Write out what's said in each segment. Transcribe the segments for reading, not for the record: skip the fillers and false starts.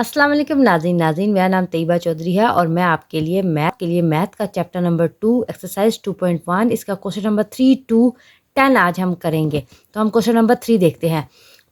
अस्सलाम वालेकुम नाज़रीन मेरा नाम तैयबा चौधरी है और मैं आपके लिए मैथ का चैप्टर नंबर 2 एक्सरसाइज 2.1 इसका क्वेश्चन नंबर 3 टू 10 आज हम करेंगे। तो हम क्वेश्चन नंबर 3 देखते हैं।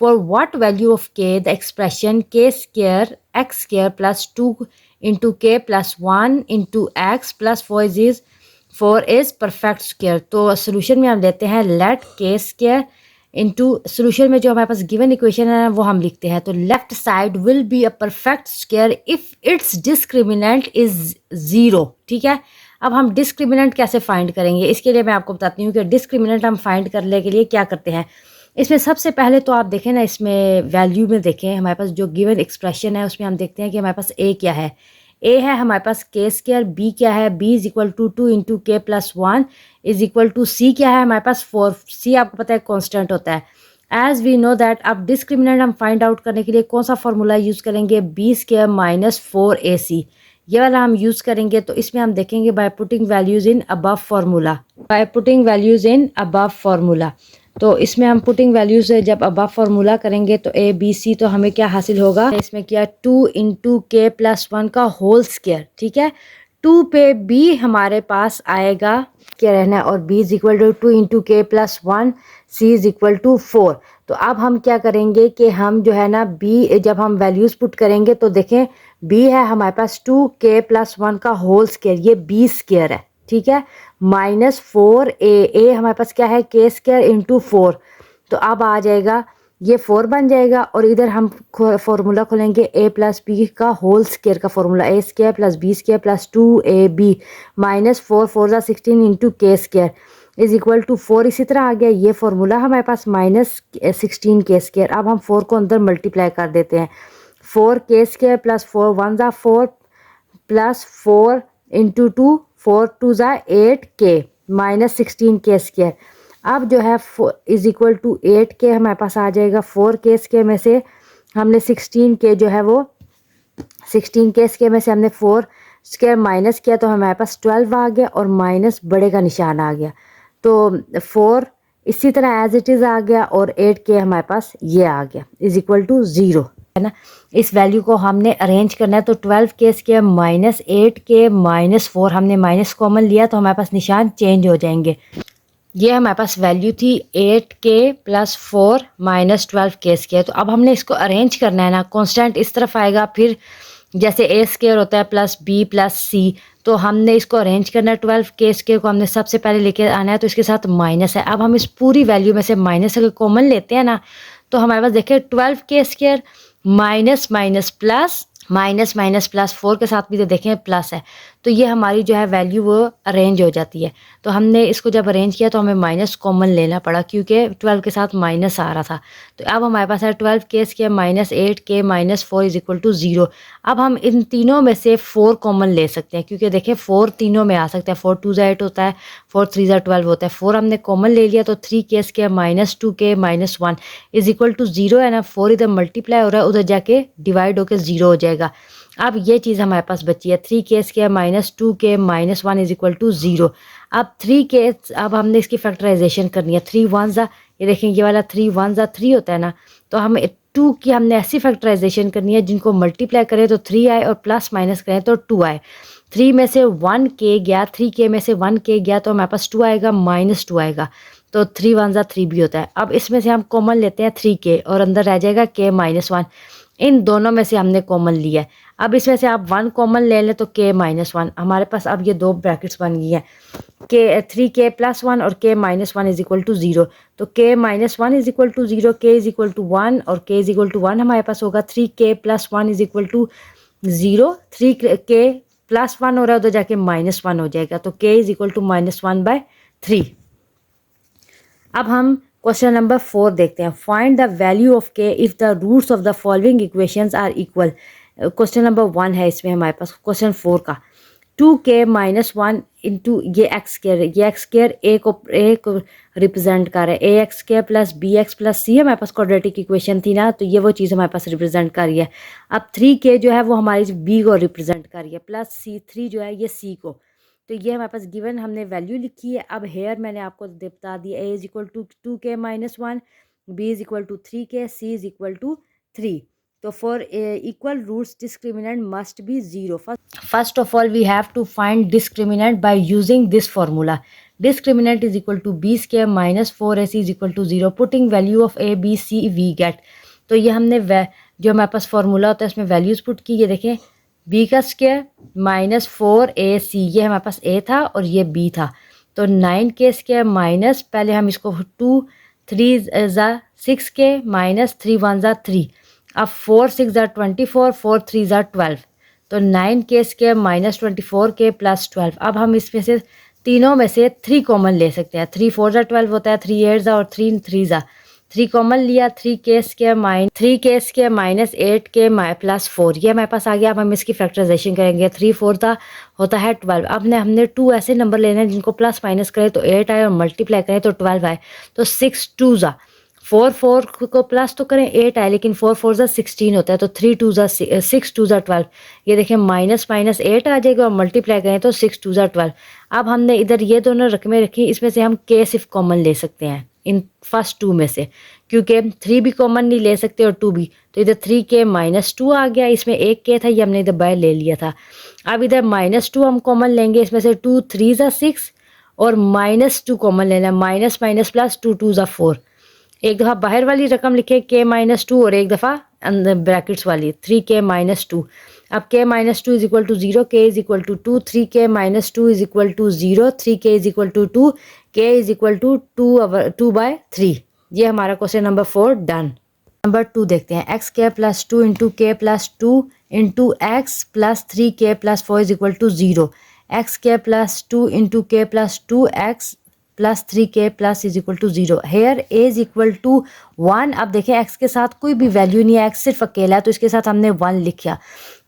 For what value of k the expression k square x square plus 2 into k plus 1 into x plus 4 is perfect square. तो सोल्यूशन में हम लेते हैं लेट के स्क्वायर इनटू सोल्यूशन में जो हमारे पास गिवन इक्वेशन है वो हम लिखते हैं। तो left side will be a perfect square if it's discriminant is 0। ठीक है, अब हम डिस्क्रिमिनेंट कैसे फाइंड करेंगे, इसके लिए मैं आपको बताती हूँ कि डिस्क्रिमिनेंट हम फाइंड करने के लिए क्या करते हैं। इसमें सबसे पहले तो आप देखें ना, इसमें वैल्यू में देखें हमारे पास जो गिवन एक्सप्रेशन है उसमें हम देखते हैं कि हमारे पास ए क्या है। ए है हमारे पास के स्क्वायर, बी क्या है, B is equal to 2 into k plus 1 is equal to C क्या है हमारे पास 4। सी आपको पता है कांस्टेंट होता है। एज वी नो दैट अब डिस्क्रिमिनेंट हम फाइंड आउट करने के लिए कौन सा फॉर्मूला यूज़ करेंगे, बी स्क्वायर माइनस 4ac, ये वाला हम यूज़ करेंगे। तो इसमें हम देखेंगे by putting values in above formula, तो इसमें हम पुटिंग वैल्यूज जब अबव फार्मूला करेंगे तो ए बी सी, तो हमें क्या हासिल होगा, इसमें किया 2 इंटू के प्लस 1 का होल स्क्वायर। ठीक है, 2 पे बी हमारे पास आएगा क्या रहना है, और b is equal to 2 into k plus 1, c is equal to 4। तो अब हम क्या करेंगे कि हम जो है ना बी जब हम वैल्यूज पुट करेंगे तो देखें बी है हमारे पास 2 के प्लस 1 का होल स्क्वायर, ये बी स्क्वायर है। ठीक है, माइनस 4 ए हमारे पास क्या है, के स्क्वायर इंटू 4। तो अब आ जाएगा ये 4 बन जाएगा, और इधर हम फॉर्मूला खोलेंगे ए प्लस बी का होल स्क्वायर का formula, a square plus B square plus 2ab minus 4 4 16 into k square is equal to 4। इसी तरह आ गया ये फॉर्मूला हमारे पास माइनस 16 के स्क्वायर। अब हम 4 को अंदर मल्टीप्लाई कर देते हैं, 4 के स्क्वायर प्लस 4 1 ज़ा 4 प्लस 4 इंटू 2 4 2 ज़ा 8 के माइनस 16 के स्क्वायर। अब जो है इज इक्वल टू 8 के हमारे पास आ जाएगा। 4 के स्क्वायर में से हमने 16 के जो है वो 16 के स्क्वायर में से हमने 4 स्क्वायर माइनस किया तो हमारे पास 12 आ गया, और माइनस बड़े का निशान आ गया। तो 4 इसी तरह एज इट इज़ आ गया, और 8 के हमारे पास ये आ गया इज इक्वल टू 0, है ना। इस वैल्यू को हमने अरेंज करना है। तो 12 के स्क्वायर माइनस 8 के माइनस 4, हमने माइनस कॉमन लिया तो हमारे पास निशान चेंज हो जाएंगे। ये हमारे पास वैल्यू थी 8 के प्लस 4 माइनस 12 के स्क्वायर। तो अब हमने इसको अरेंज करना है ना, कांस्टेंट इस तरफ आएगा, फिर जैसे ए स्क्वायर होता है प्लस बी प्लस सी, तो हमने इसको अरेंज करना है। 12 के स्क्वायर को हमने सबसे पहले लेके आना है, तो इसके साथ माइनस है। अब हम इस पूरी वैल्यू में से माइनस अगर कॉमन लेते हैं ना, तो हमारे पास देखिए 12 के square minus minus plus minus minus plus 4 के साथ भी तो देखें प्लस है, तो ये हमारी जो है वैल्यू वो अरेंज हो जाती है। तो हमने इसको जब अरेंज किया तो हमें माइनस कॉमन लेना पड़ा, क्योंकि 12 के साथ माइनस आ रहा था। तो अब हमारे पास है 12 के स्क्वायर माइनस 8 के माइनस 4 इज इक्वल टू 0। अब हम इन तीनों में से 4 कॉमन ले सकते हैं, क्योंकि देखें 4 तीनों में आ सकता है। 4 2 ज़ा 8 होता है, 4 3 ज़ा 12 होता है। 4 हमने कॉमन ले लिया, तो 3 के स्क्वायर माइनस 2 के माइनस 1 इज इक्वल टू 0 है ना। 4 इधर मल्टीप्लाई हो रहा है, उधर जाके डिवाइड होकर 0 हो जाएगा। अब ये चीज़ हमारे पास बची है 3 के स्क्वायर माइनस 2 के माइनस 1 इज इक्वल टू 0। अब 3 के अब हमने इसकी फैक्टराइजेशन करनी है। 3 1 ज़ा, ये देखें ये वाला 3 1 ज़ा 3 होता है ना, तो हम 2 की हमने ऐसी फैक्टराइजेशन करनी है जिनको मल्टीप्लाई करें तो 3 आए और प्लस माइनस करें तो 2 आए। 3 में से 1 के गया, 3 के में से 1 के गया, तो हमारे पास 2 आएगा माइनस 2 आएगा। तो 3 1 ज़ा 3 भी होता है। अब इसमें से हम कॉमन लेते हैं 3 के, और अंदर रह जाएगा के माइनस 1। इन दोनों में से हमने कॉमन लिया है। अब इसमें से आप 1 कॉमन ले लें तो के माइनस 1, हमारे पास अब ये दो ब्रैकेट्स बन गई हैं, के 3 के प्लस 1 और के माइनस 1 इज इक्वल टू 0। तो के माइनस 1 इज इक्वल टू 0, के इज इक्वल टू 1 और के इज इक्वल टू 1 हमारे पास होगा। 3 के प्लस 1 इज इक्वल टू 0, 3 के प्लस 1 हो रहा है उधर जाके माइनस 1 हो जाएगा, तो के इज इक्वल टू माइनस 1/3। अब हम क्वेश्चन नंबर 4 देखते हैं। Find the value of k if the roots of the following equations are equal. Question number 1 है इसमें हमारे पास क्वेश्चन 4 का। 2k माइनस 1 इंटू ये एक्स स्क्वायर, ये एक्स स्क्वायर ए को रिप्रेजेंट कर रहा है। A x square plus b x plus c हमारे पास क्वाड्रेटिक इक्वेशन थी ना, तो ये वो चीज़ हमारे पास रिप्रेजेंट कर रही है। अब 3k जो है वो हमारी बी को रिप्रेजेंट कर रही है, प्लस सी 3 जो है ये सी को। तो ये हमारे पास गिवन हमने वैल्यू लिखी है। अब हेयर मैंने आपको बता दिया, a is equal to 2k minus 1, b is equal to 3k, c is equal to 3। तो for equal roots discriminant must be zero. First of all we have to find discriminant by using this formula. Discriminant is equal to b square minus 4ac is equal to zero. Putting value of a b c we get. तो ये हमने जो हमारे पास formula होता है इसमें values put की. ये देखें बी का स्क्वायर माइनस 4ac, ये हमारे पास ए था और ये बी था. तो 9k स्क्वायर माइनस, पहले हम इसको 2 3 ज़ा 6k माइनस 3 1 ज़ा 3. अब 4 6 ज़ा 24, 4 3 ज़ा 12. तो 9k square minus 24k plus 12. अब हम इसमें से तीनों में से 3 कॉमन ले सकते हैं. 3 4 ज़ा 12 होता है, 3 8 ज़ा और 3 3 ज़ा. 3 कॉमन लिया, 3k square minus 8k plus 4, ये हमारे पास आ गया. अब हम इसकी फैक्टराइजेशन करेंगे. 3 4 था होता है 12. अब हमने 2 ऐसे नंबर लेने हैं जिनको प्लस माइनस करें तो 8 आए और मल्टीप्लाई करें तो 12 आए. तो 6 2 ज़ा 4 4 को प्लस तो करें 8 आए, लेकिन 4 4 ज़ा 16 होता है. तो 3 2 ज़ा 6 2 ज़ा 12. ये देखें माइनस माइनस 8 आ जाएगा और मल्टीप्लाई करें तो 6 2 ज़ा 12. अब हमने इधर ये दोनों रकमें रखी, इसमें से हम k सिर्फ कॉमन ले सकते हैं इन फर्स्ट 2 में से, क्योंकि 3 भी कॉमन नहीं ले सकते और 2 भी. तो इधर 3k माइनस 2 आ गया, इसमें एक k था ये हमने इधर बाय ले लिया था. अब इधर माइनस 2 हम कॉमन लेंगे, इसमें से 2 3 ज़ा 6 और माइनस 2 कॉमन लेना. माइनस माइनस प्लस 2 2 ज़ा 4. एक दफ़ा बाहर वाली रकम लिखे k माइनस 2 और एक दफ़ा अंदर ब्रैकेट्स वाली 3k माइनस 2. अब k minus 2 is equal to 0, k is equal to 2, 3k minus 2 is equal to 0, 3k is equal to 2, k is equal to 2/3. ये हमारा क्वेश्चन नंबर 4 डन. नंबर 2 देखते हैं. X square plus 2 into k plus 2 into x plus 3k plus 4 is equal to 0. X square plus 2 into k plus 2 x plus 3k plus is equal to 0. Here a is equal to 1. अब देखें x के साथ कोई भी value नहीं है, x सिर्फ अकेला है तो इसके साथ हमने 1 लिखा.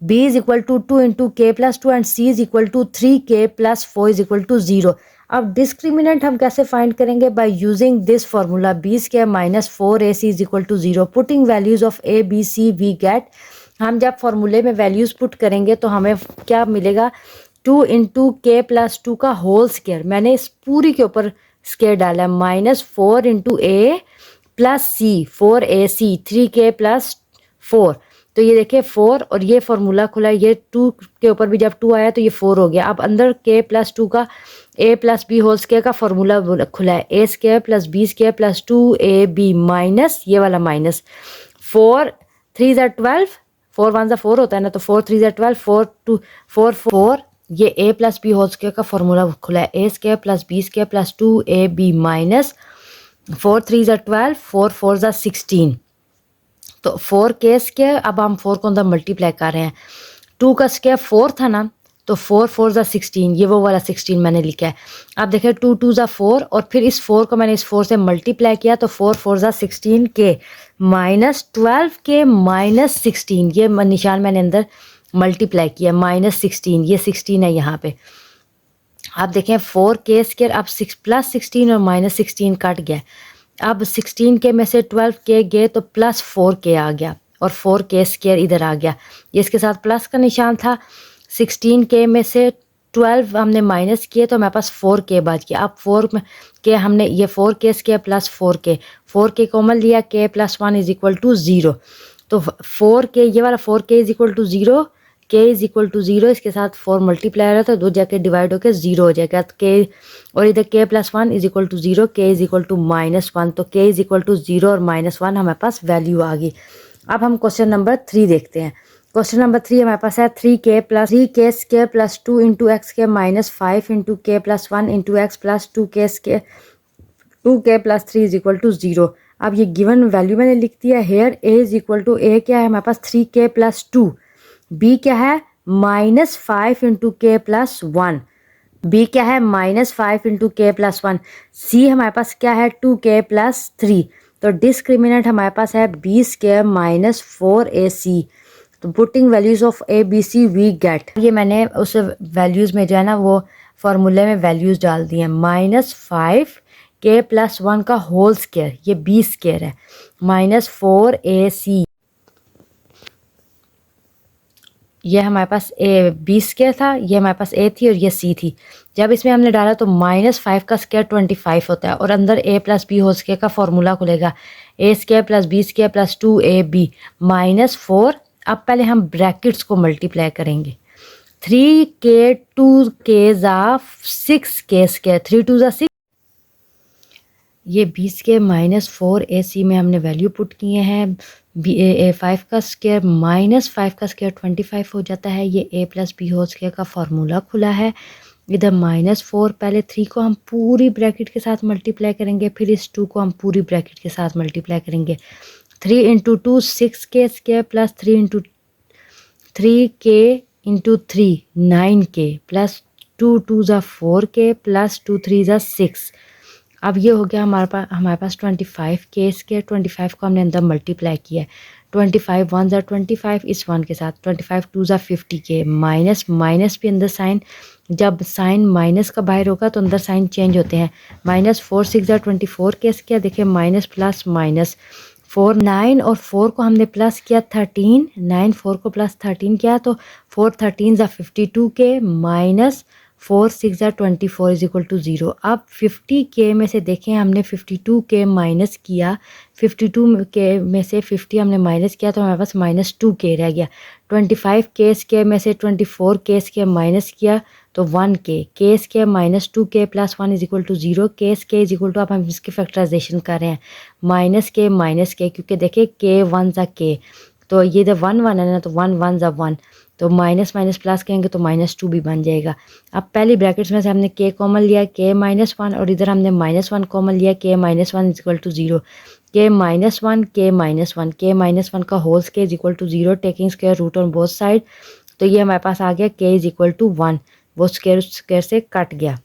B is equal to 2 into k plus 2 and c is equal to 3k plus 4 is equal to 0. अब डिस्क्रिमिनेंट हम कैसे फाइंड करेंगे? By using this formula b square minus 4ac is equal to 0. Putting values of a b c we get. हम जब फार्मूले में values put करेंगे तो हमें क्या मिलेगा? 2 इंटू के प्लस 2 का होल स्क्वायर. मैंने इस पूरी के ऊपर स्क्वायर डाला. माइनस 4 इंटू ए प्लस सी 4ac 3k प्लस 4. तो ये देखिए 4 और ये फार्मूला खुला है, ये 2 के ऊपर भी जब 2 आया तो ये 4 हो गया. अब अंदर k प्लस 2 का a plus B whole square का फार्मूला खुला है. a square plus B square plus 2ab minus ये वाला माइनस 4 3 ज़ा 12, 4 1 ज़ा 4 होता है ना, तो 4 3 ज़ा 12, 4 2 4 4. ये a plus B whole square का फार्मूला खुला है. a square plus B square plus 2ab minus 4 3 ज़ा 12, 4 4 ज़ा 16. तो 4k स्क्वायर. अब हम 4 को अंदर मल्टीप्लाई कर रहे हैं. 2 का स्क्वायर 4 था ना, तो 4 4 ज़ा 16, ये वो वाला 16 मैंने लिखा है. अब देखें 2 2 ज़ा 4 और फिर इस 4 को मैंने इस 4 से मल्टीप्लाई किया तो 4 4 ज़ा 16k माइनस 12k माइनस 16. ये निशान मैंने अंदर मल्टीप्लाई किया माइनस 16, ये 16 है यहाँ पे. आप देखें 4k स्क्वायर. अब 6 प्लस 16 और माइनस 16 कट गया. अब 16k में से 12k गए तो प्लस 4k आ गया और 4k स्क्वायर इधर आ गया. ये इसके साथ प्लस का निशान था. 16k में से 12 हमने माइनस किए तो हमारे पास 4k बच गया. अब 4 में के हमने ये 4k square plus 4k common लिया. k plus 1 is equal to 0. तो 4k ये वाला 4k is equal to 0, k is equal to 0. इसके साथ 4 मल्टीप्लाई रहा था, 2 जाके डिवाइड होकर 0 हो जाएगा. तो k और इधर k plus 1 is equal to 0, k is equal to minus 1. तो k इज इक्वल टू 0 और माइनस 1 हमारे पास वैल्यू आ गई. अब हम क्वेश्चन नंबर 3 देखते हैं. क्वेश्चन नंबर 3 हमारे पास है 3k square plus 2 into X square minus 5 into k plus 1 into x plus 2k square 2k plus 3 is equal to 0. अब ये गिवन वैल्यू मैंने लिख दिया. Here a is equal to a क्या है हमारे पास 3k प्लस 2, b क्या है minus 5 into k plus 1, b क्या है minus 5 into k plus 1, c हमारे पास क्या है 2k प्लस 3. तो डिस्क्रिमिनेंट हमारे पास है b स्क्वायर माइनस 4ac. तो putting values of a b c we get. ये मैंने उस वैल्यूज में जो है ना वो फार्मूले में वैल्यूज डाल दी हैं. माइनस 5k प्लस 1 का होल स्क्वायर, ये b स्क्वायर है, माइनस 4ac. ये हमारे पास बी स्क्वायर था, ये हमारे पास a थी और ये c थी. जब इसमें हमने डाला तो माइनस 5 का स्क्वायर 25 होता है और अंदर a plus B whole square का फॉर्मूला खुलेगा. A square plus B square plus 2ab minus 4। अब पहले हम ब्रैकेट्स को मल्टीप्लाई करेंगे। 3k 2k ज़ा 6k स्क्वायर, 3 2 ज़ा 6। ये 20 के माइनस 4 AC में हमने वैल्यू पुट किए हैं। A5 का स्क्वायर माइनस 5 का स्क्वायर 25 हो जाता है। ये A plus B whole square का फार्मूला खुला है। इधर माइनस 4, पहले 3 को हम पूरी ब्रैकेट के साथ मल्टीप्लाई करेंगे, फिर इस 2 को हम पूरी ब्रैकेट के साथ मल्टीप्लाई करेंगे। 3 into 2 6k square plus 3 into 3k into 3 9k plus 2 2 ज़ा 4k प्लस 2 3 ज़ा 6। अब ये हो गया हमारे पास 25k स्क्वायर। 25 को हमने अंदर मल्टीप्लाई किया है। 25 1 ज़ा 25 इस 1 के साथ, 25 2 ज़ा 50k माइनस माइनस भी अंदर साइन, जब साइन माइनस का बाहर होगा तो अंदर साइन चेंज होते हैं। माइनस 4 6 ज़ा 24k स्क्वायर, देखिए माइनस प्लस माइनस 4 9 और 4 को हमने प्लस किया 13, 9 4 को प्लस 13 किया तो 4 13 ज़ा 52k माइनस 4 6 ज़ा 24 इज इक्वल टू 0। अब 50k में से देखें हमने 52k माइनस किया, 52k में से 50 हमने माइनस किया तो हमारे पास माइनस 2k रह गया। 25k स्क्वायर में से 24k स्क्वायर माइनस किया तो 1k, k square minus 2k plus 1 is equal to 0। k square is equal to, अब हम इसकी फैक्टराइजेशन कर रहे हैं, माइनस k क्योंकि देखिए k 1 ज़ा k, तो ये जब 1 1 है ना तो 1 1 ज़ा 1, तो माइनस माइनस प्लस करेंगे तो माइनस 2 भी बन जाएगा। अब पहली ब्रैकेट्स में से हमने k कॉमन लिया, k माइनस 1, और इधर हमने माइनस 1 कॉमन लिया, k minus 1 is equal to 0। k minus 1 k minus 1, k minus 1 का whole square is equal to 0, taking square root on both side. तो ये हमारे पास आ गया k इज इक्वल टू 1, वो स्क्वायर से कट गया।